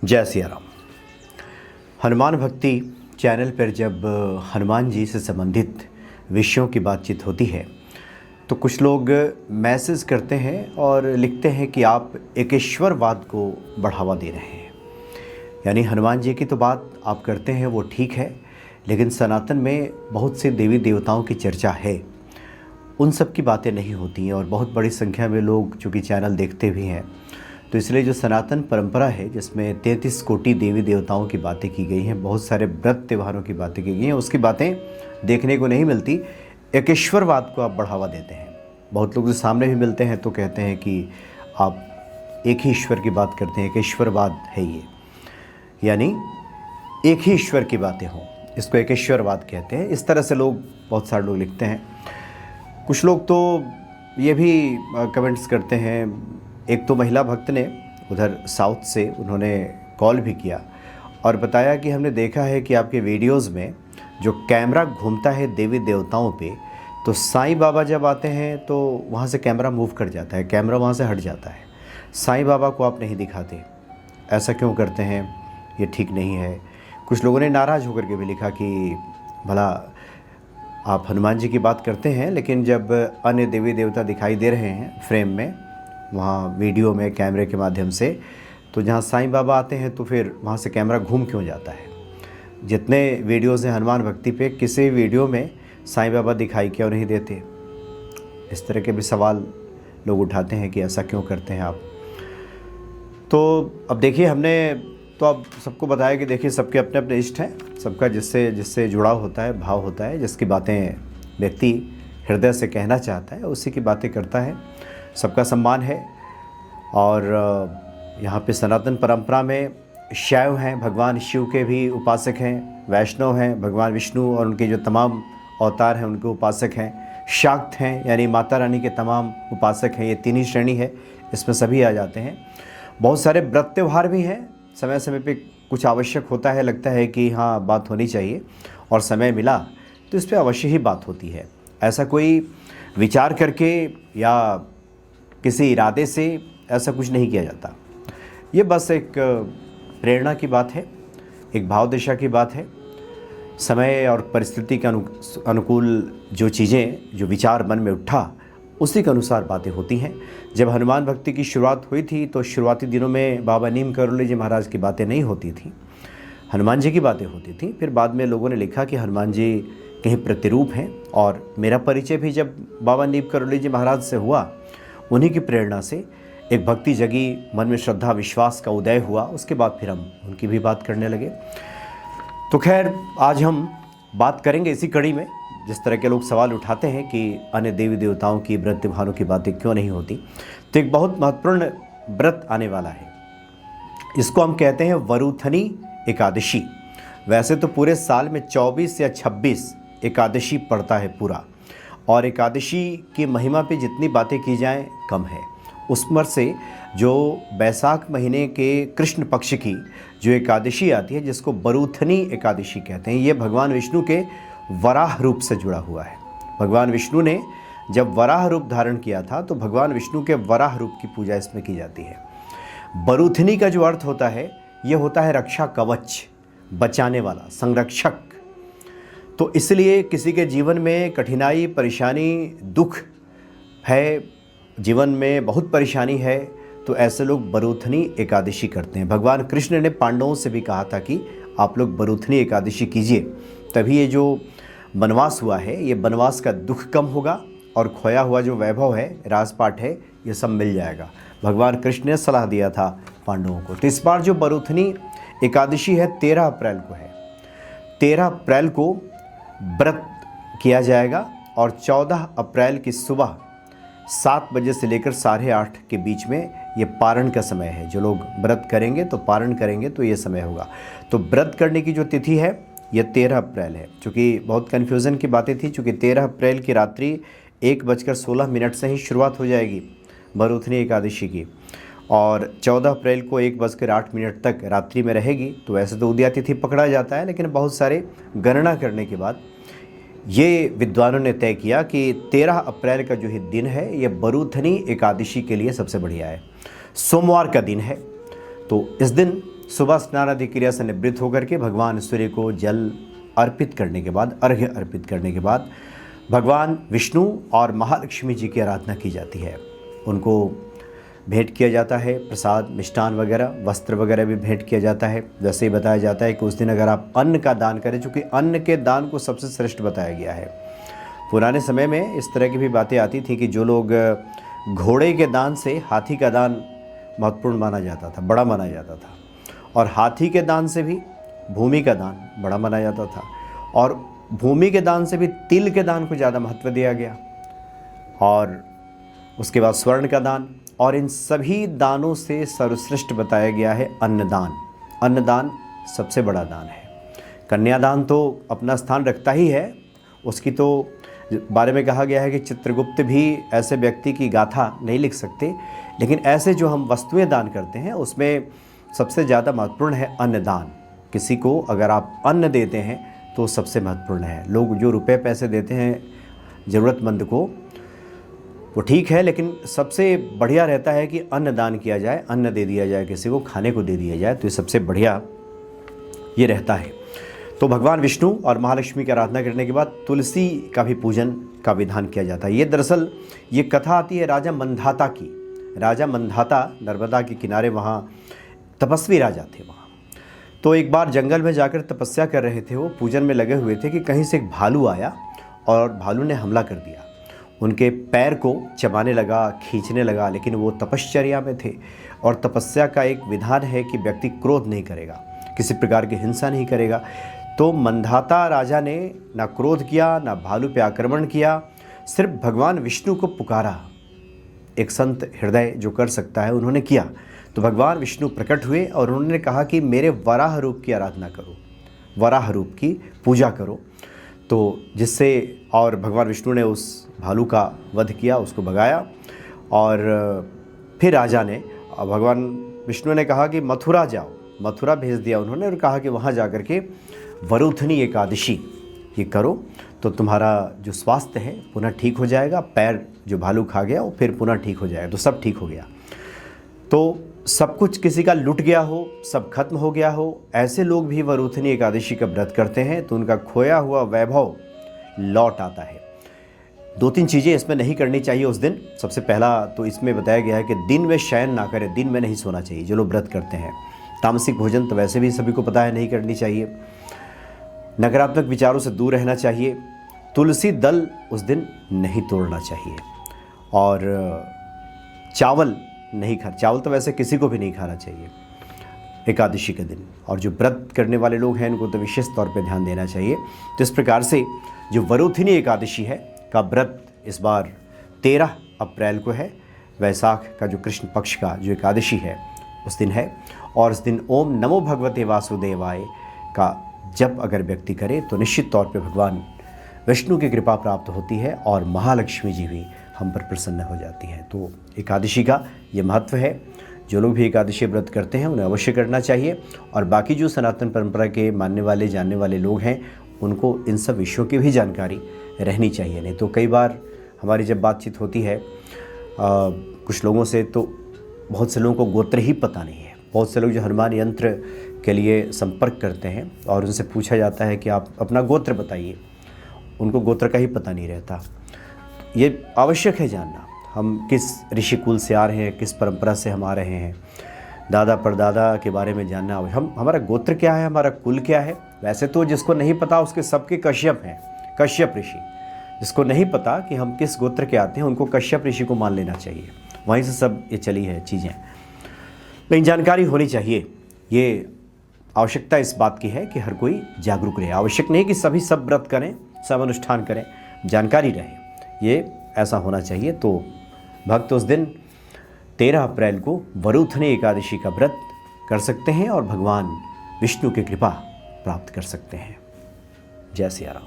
जय सिया राम। हनुमान भक्ति चैनल पर जब हनुमान जी से संबंधित विषयों की बातचीत होती है तो कुछ लोग मैसेज करते हैं और लिखते हैं कि आप एकेश्वरवाद को बढ़ावा दे रहे हैं। यानी हनुमान जी की तो बात आप करते हैं वो ठीक है, लेकिन सनातन में बहुत से देवी देवताओं की चर्चा है, उन सब की बातें नहीं होती हैं। और बहुत बड़ी संख्या में लोग चूँकि चैनल देखते भी हैं, तो इसलिए जो सनातन परंपरा है जिसमें 33 कोटि देवी देवताओं की बातें की गई हैं, बहुत सारे व्रत त्योहारों की बातें की गई हैं, उसकी बातें देखने को नहीं मिलती। एकेश्वरवाद को आप बढ़ावा देते हैं। बहुत लोग जो सामने भी मिलते हैं तो कहते हैं कि आप एक ही ईश्वर की बात करते हैं, एकेश्वरवाद है ये, यानी एक ही ईश्वर की बातें हों, इसको एकेश्वरवाद कहते हैं। इस तरह से लोग, बहुत सारे लोग लिखते हैं। कुछ लोग तो ये भी कमेंट्स करते हैं। एक तो महिला भक्त ने उधर साउथ से, उन्होंने कॉल भी किया और बताया कि हमने देखा है कि आपके वीडियोस में जो कैमरा घूमता है देवी देवताओं पे, तो साईं बाबा जब आते हैं तो वहाँ से कैमरा मूव कर जाता है, कैमरा वहाँ से हट जाता है। साईं बाबा को आप नहीं दिखाते, ऐसा क्यों करते हैं, ये ठीक नहीं है। कुछ लोगों ने नाराज़ होकर के भी लिखा कि भला आप हनुमान जी की बात करते हैं, लेकिन जब अन्य देवी देवता दिखाई दे रहे हैं फ्रेम में, वहाँ वीडियो में कैमरे के माध्यम से, तो जहाँ साईं बाबा आते हैं तो फिर वहाँ से कैमरा घूम क्यों जाता है। जितने वीडियोज़ हैं हनुमान भक्ति पे, किसी वीडियो में साईं बाबा दिखाई क्यों नहीं देते। इस तरह के भी सवाल लोग उठाते हैं कि ऐसा क्यों करते हैं आप। तो अब देखिए, हमने तो अब सबको बताया कि देखिए सबके अपने अपने इष्ट हैं, सबका जिससे जिससे जुड़ाव होता है, भाव होता है, जिसकी बातें व्यक्ति हृदय से कहना चाहता है उसी की बातें करता है। सबका सम्मान है। और यहाँ पे सनातन परंपरा में शैव हैं, भगवान शिव के भी उपासक हैं, वैष्णव हैं, भगवान विष्णु और उनके जो तमाम अवतार हैं उनके उपासक हैं, शाक्त हैं यानी माता रानी के तमाम उपासक हैं। ये तीन ही श्रेणी है, इसमें सभी आ जाते हैं। बहुत सारे व्रत त्यौहार भी हैं, समय समय पे कुछ आवश्यक होता है, लगता है कि हाँ बात होनी चाहिए और समय मिला तो इस पर अवश्य ही बात होती है। ऐसा कोई विचार करके या किसी इरादे से ऐसा कुछ नहीं किया जाता। ये बस एक प्रेरणा की बात है, एक भाव दिशा की बात है। समय और परिस्थिति के अनुकूल जो चीज़ें, जो विचार मन में उठा, उसी के अनुसार बातें होती हैं। जब हनुमान भक्ति की शुरुआत हुई थी तो शुरुआती दिनों में बाबा नीम करोली जी महाराज की बातें नहीं होती थी, हनुमान जी की बातें होती थी। फिर बाद में लोगों ने लिखा कि हनुमान जी कहीं प्रतिरूप हैं, और मेरा परिचय भी जब बाबा नीम करोली जी महाराज से हुआ, उन्हीं की प्रेरणा से एक भक्ति जगी, मन में श्रद्धा विश्वास का उदय हुआ। उसके बाद फिर हम उनकी भी बात करने लगे। तो खैर, आज हम बात करेंगे इसी कड़ी में, जिस तरह के लोग सवाल उठाते हैं कि अन्य देवी देवताओं की व्रत त्योहारों की बातें क्यों नहीं होती। तो एक बहुत महत्वपूर्ण व्रत आने वाला है, इसको हम कहते हैं वरुथनी एकादशी। वैसे तो पूरे साल में 24 या 26 एकादशी पड़ता है पूरा, और एकादशी की महिमा पे जितनी बातें की जाएं कम है। उसमें से जो बैसाख महीने के कृष्ण पक्ष की जो एकादशी आती है, जिसको बरूथनी एकादशी कहते हैं, ये भगवान विष्णु के वराह रूप से जुड़ा हुआ है। भगवान विष्णु ने जब वराह रूप धारण किया था तो भगवान विष्णु के वराह रूप की पूजा इसमें की जाती है। बरूथनी का जो अर्थ होता है, ये होता है रक्षा कवच, बचाने वाला, संरक्षक। तो इसलिए किसी के जीवन में कठिनाई, परेशानी, दुख है, जीवन में बहुत परेशानी है, तो ऐसे लोग बरूथनी एकादशी करते हैं। भगवान कृष्ण ने पांडवों से भी कहा था कि आप लोग बरूथनी एकादशी कीजिए, तभी ये जो वनवास हुआ है, ये वनवास का दुख कम होगा और खोया हुआ जो वैभव है, राजपाट है, ये सब मिल जाएगा। भगवान कृष्ण ने सलाह दिया था पांडवों को। तो इस बार जो बरूथनी एकादशी है 13 अप्रैल को है। 13 अप्रैल को व्रत किया जाएगा और 14 अप्रैल की सुबह 7 बजे से लेकर 8:30 के बीच में ये पारण का समय है। जो लोग व्रत करेंगे तो पारण करेंगे तो ये समय होगा। तो व्रत करने की जो तिथि है ये 13 अप्रैल है। चूँकि बहुत कन्फ्यूज़न की बातें थी, चूँकि 13 अप्रैल की रात्रि 1:16 से ही शुरुआत हो जाएगी बरूथनी एकादशी की, और 14 अप्रैल को 1:08 तक रात्रि में रहेगी। तो वैसे तो उदया तिथि पकड़ा जाता है, लेकिन बहुत सारे गणना करने के बाद ये विद्वानों ने तय किया कि 13 अप्रैल का जो ही दिन है, ये बरूथनी एकादशी के लिए सबसे बढ़िया है। सोमवार का दिन है, तो इस दिन सुबह स्नान आदि क्रिया से निवृत्त होकर के भगवान सूर्य को जल अर्पित करने के बाद, अर्घ्य अर्पित करने के बाद भगवान विष्णु और महालक्ष्मी जी की आराधना की जाती है। उनको भेंट किया जाता है प्रसाद, मिष्ठान वगैरह, वस्त्र वगैरह भी भेंट किया जाता है। वैसे ही बताया जाता है कि उस दिन अगर आप अन्न का दान करें, चूँकि अन्न के दान को सबसे श्रेष्ठ बताया गया है। पुराने समय में इस तरह की भी बातें आती थी कि जो लोग घोड़े के दान से हाथी का दान महत्वपूर्ण माना जाता था, बड़ा माना जाता था, और हाथी के दान से भी भूमि का दान बड़ा माना जाता था, और भूमि के दान से भी तिल के दान को ज़्यादा महत्व दिया गया, और उसके बाद स्वर्ण का दान, और इन सभी दानों से सर्वश्रेष्ठ बताया गया है अन्नदान। अन्नदान सबसे बड़ा दान है। कन्यादान तो अपना स्थान रखता ही है, उसकी तो बारे में कहा गया है कि चित्रगुप्त भी ऐसे व्यक्ति की गाथा नहीं लिख सकते, लेकिन ऐसे जो हम वस्तुएं दान करते हैं उसमें सबसे ज़्यादा महत्वपूर्ण है अन्नदान। किसी को अगर आप अन्न देते हैं तो सबसे महत्वपूर्ण है। लोग जो रुपए पैसे देते हैं ज़रूरतमंद को, वो ठीक है, लेकिन सबसे बढ़िया रहता है कि अन्न दान किया जाए, अन्न दे दिया जाए, किसी को खाने को दे दिया जाए, तो ये सबसे बढ़िया ये रहता है। तो भगवान विष्णु और महालक्ष्मी की आराधना करने के बाद तुलसी का भी पूजन का विधान किया जाता है। ये दरअसल ये कथा आती है राजा मंधाता की। राजा मंधाता नर्मदा के किनारे वहाँ तपस्वी राजा थे वहाँ। तो एक बार जंगल में जाकर तपस्या कर रहे थे, वो पूजन में लगे हुए थे कि कहीं से एक भालू आया और भालू ने हमला कर दिया। उनके पैर को चबाने लगा, खींचने लगा, लेकिन वो तपश्चर्या में थे और तपस्या का एक विधान है कि व्यक्ति क्रोध नहीं करेगा, किसी प्रकार की हिंसा नहीं करेगा। तो मंधाता राजा ने ना क्रोध किया, ना भालू पे आक्रमण किया, सिर्फ भगवान विष्णु को पुकारा। एक संत हृदय जो कर सकता है उन्होंने किया। तो भगवान विष्णु प्रकट हुए और उन्होंने कहा कि मेरे वराह रूप की आराधना करो, वराह रूप की पूजा करो। तो जिससे और भगवान विष्णु ने उस भालू का वध किया, उसको भगाया। और फिर राजा ने, भगवान विष्णु ने कहा कि मथुरा जाओ, मथुरा भेज दिया उन्होंने और कहा कि वहाँ जाकर के वरुथनी एकादशी ये करो तो तुम्हारा जो स्वास्थ्य है पुनः ठीक हो जाएगा। पैर जो भालू खा गया वो फिर पुनः ठीक हो जाएगा। तो सब ठीक हो गया। तो सब कुछ किसी का लुट गया हो, सब खत्म हो गया हो, ऐसे लोग भी वरुथनी एकादशी का व्रत करते हैं तो उनका खोया हुआ वैभव लौट आता है। 2-3 चीज़ें इसमें नहीं करनी चाहिए उस दिन। सबसे पहला तो इसमें बताया गया है कि दिन में शयन ना करें, दिन में नहीं सोना चाहिए जो लोग व्रत करते हैं। तामसिक भोजन तो वैसे भी सभी को पता है नहीं करनी चाहिए। नकारात्मक विचारों से दूर रहना चाहिए। तुलसी दल उस दिन नहीं तोड़ना चाहिए। और चावल नहीं खा, चावल तो वैसे किसी को भी नहीं खाना चाहिए एकादशी के दिन। और जो व्रत करने वाले लोग हैं उनको तो विशेष तौर पे ध्यान देना चाहिए। तो इस प्रकार से जो वरुथनी एकादशी है का व्रत इस बार 13 अप्रैल को है। वैसाख का जो कृष्ण पक्ष का जो एकादशी है उस दिन है। और उस दिन ओम नमो भगवते वासुदेवाय का जप अगर व्यक्ति करे तो निश्चित तौर पे भगवान विष्णु की कृपा प्राप्त होती है और महालक्ष्मी जी भी हम पर प्रसन्न हो जाती हैं। तो एकादशी का ये महत्व है। जो लोग भी एकादशी व्रत करते हैं उन्हें अवश्य करना चाहिए। और बाकी जो सनातन परंपरा के मानने वाले जानने वाले लोग हैं उनको इन सब विषयों की भी जानकारी रहनी चाहिए। नहीं तो कई बार हमारी जब बातचीत होती है कुछ लोगों से, तो बहुत से लोगों को गोत्र ही पता नहीं है। बहुत से लोग जो हनुमान यंत्र के लिए संपर्क करते हैं और उनसे पूछा जाता है कि आप अपना गोत्र बताइए, उनको गोत्र का ही पता नहीं रहता। ये आवश्यक है जानना, हम किस ऋषि कुल से आ रहे हैं, किस परंपरा से हम आ रहे हैं, दादा परदादा के बारे में जानना। हमारा गोत्र क्या है, हमारा कुल क्या है। वैसे तो जिसको नहीं पता उसके सबके कश्यप हैं, कश्यप ऋषि। जिसको नहीं पता कि हम किस गोत्र के आते हैं उनको कश्यप ऋषि को मान लेना चाहिए। वहीं से सब ये चली है चीज़ें, लेकिन जानकारी होनी चाहिए। ये आवश्यकता इस बात की है कि हर कोई जागरूक रहे। आवश्यक नहीं कि सभी सब व्रत करें, सब अनुष्ठान करें, जानकारी रहे, ये ऐसा होना चाहिए। तो भक्त उस दिन 13 अप्रैल को वरुथनी एकादशी का व्रत कर सकते हैं और भगवान विष्णु की कृपा प्राप्त कर सकते हैं। जय सिया राम।